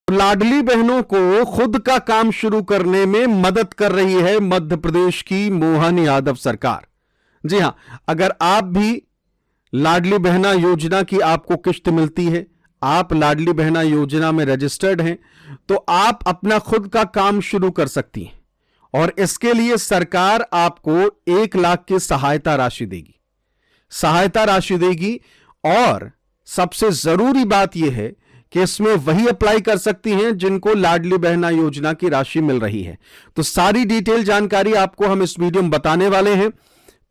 लाडली बहनों को खुद का काम शुरू करने में मदद कर रही है मध्य प्रदेश की मोहन यादव सरकार। जी हां, अगर आप भी लाडली बहना योजना की आपको किश्त मिलती है, आप लाडली बहना योजना में रजिस्टर्ड हैं, तो आप अपना खुद का काम शुरू कर सकती हैं और इसके लिए सरकार आपको 1 लाख की सहायता राशि देगी। और सबसे जरूरी बात यह है कि इसमें वही अप्लाई कर सकती हैं जिनको लाडली बहना योजना की राशि मिल रही है। तो सारी डिटेल जानकारी आपको हम इस वीडियो में बताने वाले हैं।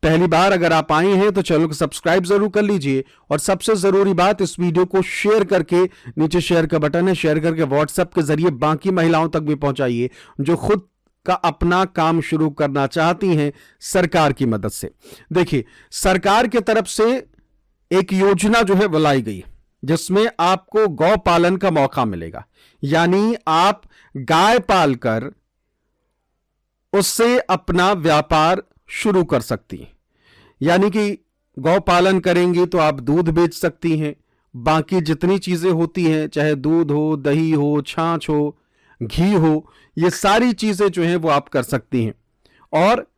पहली बार अगर आप आए हैं तो चैनल को सब्सक्राइब जरूर कर लीजिए और सबसे जरूरी बात, इस वीडियो को शेयर करके, नीचे शेयर का बटन है, शेयर करके व्हाट्सएप के जरिए बाकी महिलाओं तक भी पहुंचाइए जो खुद का अपना काम शुरू करना चाहती हैं सरकार की मदद से। देखिए, सरकार की तरफ से एक योजना जो है वो लाई गई जिसमें आपको गौ पालन का मौका मिलेगा, यानी आप गाय पालकर उससे अपना व्यापार शुरू कर सकती हैं। यानी कि गौ पालन करेंगी तो आप दूध बेच सकती हैं, बाकी जितनी चीजें होती हैं, चाहे दूध हो, दही हो, छाछ हो, घी हो, ये सारी चीजें जो हैं वो आप कर सकती हैं। और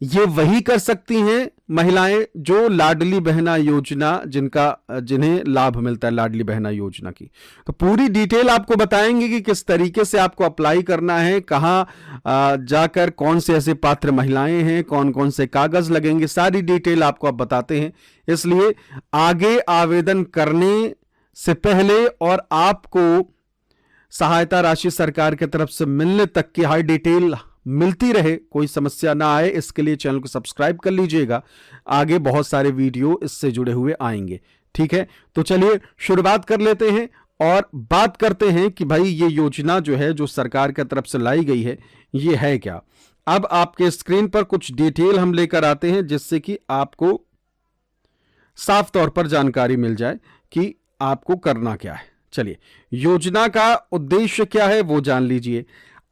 ये वही कर सकती हैं महिलाएं जो लाडली बहना योजना, जिन्हें लाभ मिलता है लाडली बहना योजना की। तो पूरी डिटेल आपको बताएंगे कि किस तरीके से आपको अप्लाई करना है, कहां जाकर कौन से ऐसे पात्र महिलाएं हैं, कौन कौन से कागज लगेंगे, सारी डिटेल आपको अब बताते हैं। इसलिए आगे आवेदन करने से पहले और आपको सहायता राशि सरकार की तरफ से मिलने तक की हर डिटेल मिलती रहे, कोई समस्या ना आए, इसके लिए चैनल को सब्सक्राइब कर लीजिएगा। आगे बहुत सारे वीडियो इससे जुड़े हुए आएंगे। ठीक है, तो चलिए शुरुआत कर लेते हैं और बात करते हैं कि भाई ये योजना जो है, जो सरकार की तरफ से लाई गई है, ये है क्या। अब आपके स्क्रीन पर कुछ डिटेल हम लेकर आते हैं जिससे कि आपको साफ तौर पर जानकारी मिल जाए कि आपको करना क्या है। चलिए, योजना का उद्देश्य क्या है वो जान लीजिए।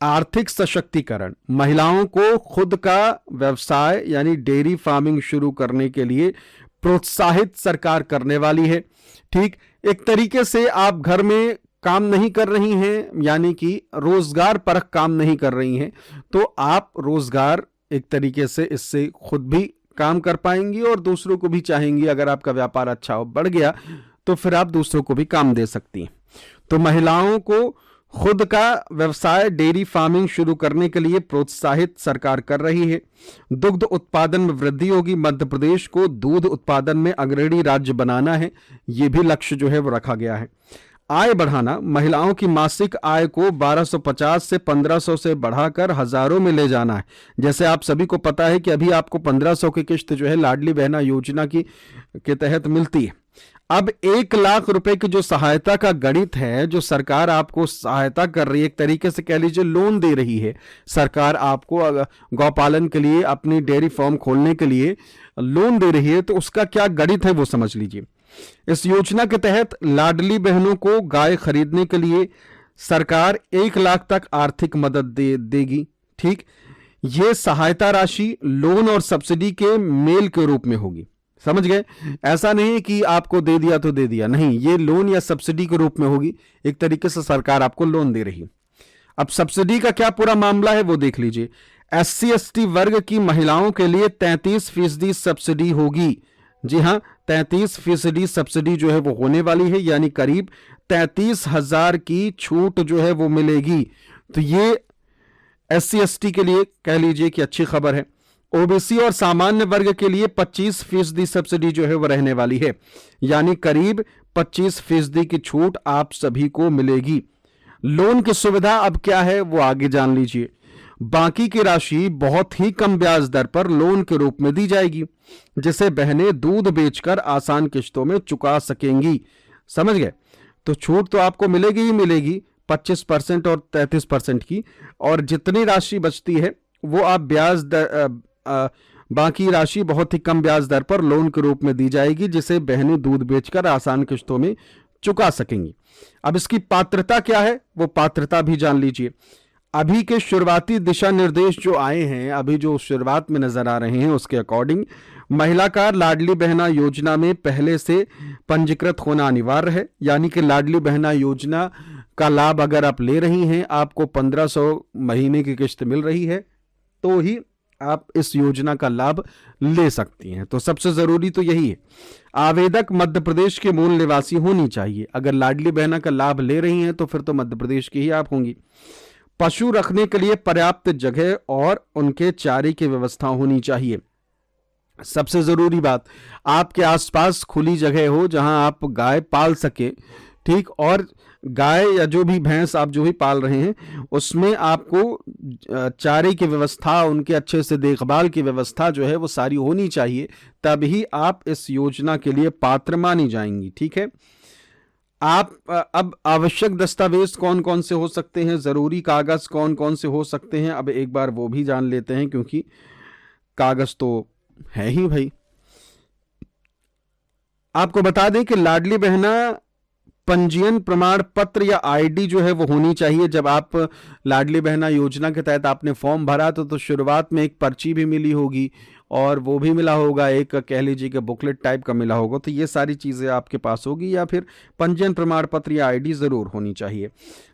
आर्थिक सशक्तिकरण, महिलाओं को खुद का व्यवसाय यानी डेयरी फार्मिंग शुरू करने के लिए प्रोत्साहित सरकार करने वाली है। ठीक, एक तरीके से आप घर में काम नहीं कर रही हैं, यानी कि रोजगार परक काम नहीं कर रही हैं, तो आप रोजगार एक तरीके से इससे खुद भी काम कर पाएंगी और दूसरों को भी चाहेंगी। अगर आपका व्यापार अच्छा बढ़ गया तो फिर आप दूसरों को भी काम दे सकती हैं। तो महिलाओं को खुद का व्यवसाय डेयरी फार्मिंग शुरू करने के लिए प्रोत्साहित सरकार कर रही है। दुग्ध उत्पादन में वृद्धि होगी। मध्य प्रदेश को दूध उत्पादन में अग्रणी राज्य बनाना है, यह भी लक्ष्य जो है वो रखा गया है। आय बढ़ाना, महिलाओं की मासिक आय को 1250 से 1500 से बढ़ाकर हजारों में ले जाना है। जैसे आप सभी को पता है कि अभी आपको 1500 की किश्त जो है लाडली बहना योजना के तहत मिलती है। अब 1 लाख रुपए की जो सहायता का गणित है, जो सरकार आपको सहायता कर रही है, एक तरीके से कह लीजिए लोन दे रही है सरकार आपको, गौपालन के लिए, अपनी डेयरी फार्म खोलने के लिए लोन दे रही है, तो उसका क्या गणित है वो समझ लीजिए। इस योजना के तहत लाडली बहनों को गाय खरीदने के लिए सरकार 1 लाख तक आर्थिक मदद देगी। ठीक, ये सहायता राशि लोन और सब्सिडी के मेल के रूप में होगी। समझ गए? ऐसा नहीं कि आपको दे दिया तो दे दिया, नहीं, ये लोन या सब्सिडी के रूप में होगी। एक तरीके से सरकार आपको लोन दे रही है। अब सब्सिडी का क्या पूरा मामला है वो देख लीजिए। SC ST वर्ग की महिलाओं के लिए 33% सब्सिडी होगी। जी हां, 33% सब्सिडी जो है वो होने वाली है, यानी करीब 33,000 की छूट जो है वो मिलेगी। तो ये SC ST के लिए कह लीजिए कि अच्छी खबर है। ओबीसी और सामान्य वर्ग के लिए 25% सब्सिडी जो है वो रहने वाली है, यानी करीब 25% की छूट आप सभी को मिलेगी। लोन की सुविधा अब क्या है वो आगे जान लीजिए। बाकी की राशि बहुत ही कम ब्याज दर पर लोन के रूप में दी जाएगी, जिसे बहनें दूध बेचकर आसान किश्तों में चुका सकेंगी। समझ गए? तो छूट तो आपको मिलेगी ही मिलेगी, 25% और 33% की, और जितनी राशि बचती है वो आप बाकी राशि बहुत ही कम ब्याज दर पर लोन के रूप में दी जाएगी, जिसे बहनें दूध बेचकर आसान किश्तों में चुका सकेंगी। अब इसकी पात्रता क्या है वो पात्रता भी जान लीजिए। अभी के शुरुआती दिशा निर्देश जो आए हैं, अभी जो शुरुआत में नजर आ रहे हैं, उसके अकॉर्डिंग महिला का लाडली बहना योजना में पहले से पंजीकृत होना अनिवार्य है। यानी कि लाडली बहना योजना का लाभ अगर आप ले रही हैं, आपको 1500 महीने की किस्त मिल रही है, तो ही आप इस योजना का लाभ ले सकती हैं। तो सबसे जरूरी तो यही है, आवेदक मध्य प्रदेश के मूल निवासी होनी चाहिए। अगर लाडली बहना का लाभ ले रही हैं तो फिर तो मध्य प्रदेश की ही आप होंगी। पशु रखने के लिए पर्याप्त जगह और उनके चारे की व्यवस्था होनी चाहिए। सबसे जरूरी बात, आपके आसपास खुली जगह हो जहां आप गाय पाल सके, ठीक। और गाय या जो भी भैंस आप जो भी पाल रहे हैं उसमें आपको चारे की व्यवस्था, उनके अच्छे से देखभाल की व्यवस्था जो है वो सारी होनी चाहिए, तभी आप इस योजना के लिए पात्र मानी जाएंगी, ठीक है। आप अब आवश्यक दस्तावेज कौन कौन से हो सकते हैं, जरूरी कागज कौन कौन से हो सकते हैं, अब एक बार वो भी जान लेते हैं, क्योंकि कागज तो है ही भाई। आपको बता दें कि लाडली बहना पंजीयन प्रमाण पत्र या आईडी जो है वो होनी चाहिए। जब आप लाडली बहना योजना के तहत आपने फॉर्म भरा तो शुरुआत में एक पर्ची भी मिली होगी और वो भी मिला होगा, एक कह लीजिए कि बुकलेट टाइप का मिला होगा। तो ये सारी चीज़ें आपके पास होगी, या फिर पंजीयन प्रमाण पत्र या आईडी ज़रूर होनी चाहिए।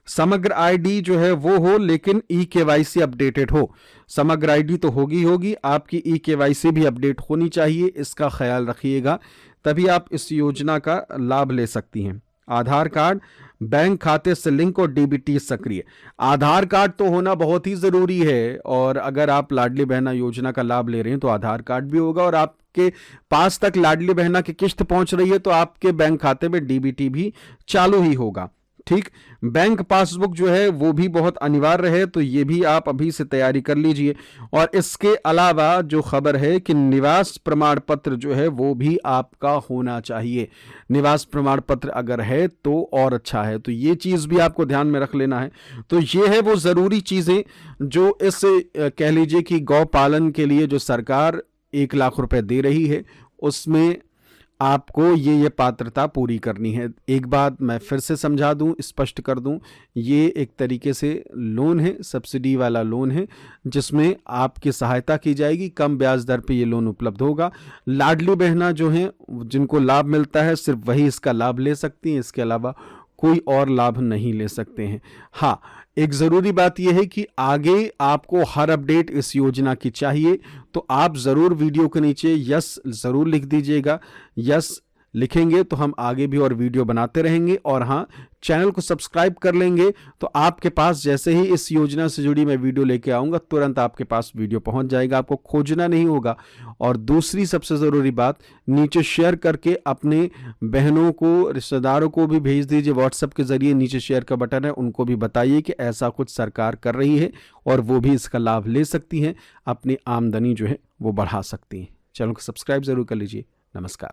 समग्र आईडी जो है वो हो, लेकिन ई-केवाईसी अपडेटेड हो। समग्र आईडी तो होगी, आपकी ई-केवाईसी भी अपडेट होनी चाहिए, इसका ख्याल रखिएगा, तभी आप इस योजना का लाभ ले सकती हैं। आधार कार्ड, बैंक खाते से लिंक और डीबीटी सक्रिय। आधार कार्ड तो होना बहुत ही जरूरी है, और अगर आप लाडली बहना योजना का लाभ ले रहे हैं तो आधार कार्ड भी होगा, और आपके पास तक लाडली बहना की किस्त पहुंच रही है तो आपके बैंक खाते में डीबीटी भी चालू ही होगा, ठीक। बैंक पासबुक जो है वो भी बहुत अनिवार्य है, तो ये भी आप अभी से तैयारी कर लीजिए। और इसके अलावा जो खबर है कि निवास प्रमाण पत्र जो है वो भी आपका होना चाहिए। निवास प्रमाण पत्र अगर है तो और अच्छा है, तो ये चीज भी आपको ध्यान में रख लेना है। तो ये है वो जरूरी चीजें जो इस कह लीजिए कि गौ पालन के लिए जो सरकार 1 लाख रुपए दे रही है, उसमें आपको ये पात्रता पूरी करनी है। एक बात मैं फिर से समझा दूं, स्पष्ट कर दूं, ये एक तरीके से लोन है, सब्सिडी वाला लोन है, जिसमें आपकी सहायता की जाएगी, कम ब्याज दर पे ये लोन उपलब्ध होगा। लाडली बहना जो हैं जिनको लाभ मिलता है सिर्फ वही इसका लाभ ले सकती हैं, इसके अलावा कोई और लाभ नहीं ले सकते हैं। हाँ, एक ज़रूरी बात यह है कि आगे आपको हर अपडेट इस योजना की चाहिए, तो आप ज़रूर वीडियो के नीचे यस ज़रूर लिख दीजिएगा। यस लिखेंगे तो हम आगे भी और वीडियो बनाते रहेंगे, और हाँ, चैनल को सब्सक्राइब कर लेंगे तो आपके पास जैसे ही इस योजना से जुड़ी मैं वीडियो लेके आऊँगा तुरंत आपके पास वीडियो पहुँच जाएगा, आपको खोजना नहीं होगा। और दूसरी सबसे ज़रूरी बात, नीचे शेयर करके अपने बहनों को, रिश्तेदारों को भी भेज दीजिए व्हाट्सएप के ज़रिए, नीचे शेयर का बटन है, उनको भी बताइए कि ऐसा कुछ सरकार कर रही है और वो भी इसका लाभ ले सकती हैं, अपनी आमदनी जो है वो बढ़ा सकती हैं। चैनल को सब्सक्राइब ज़रूर कर लीजिए। नमस्कार।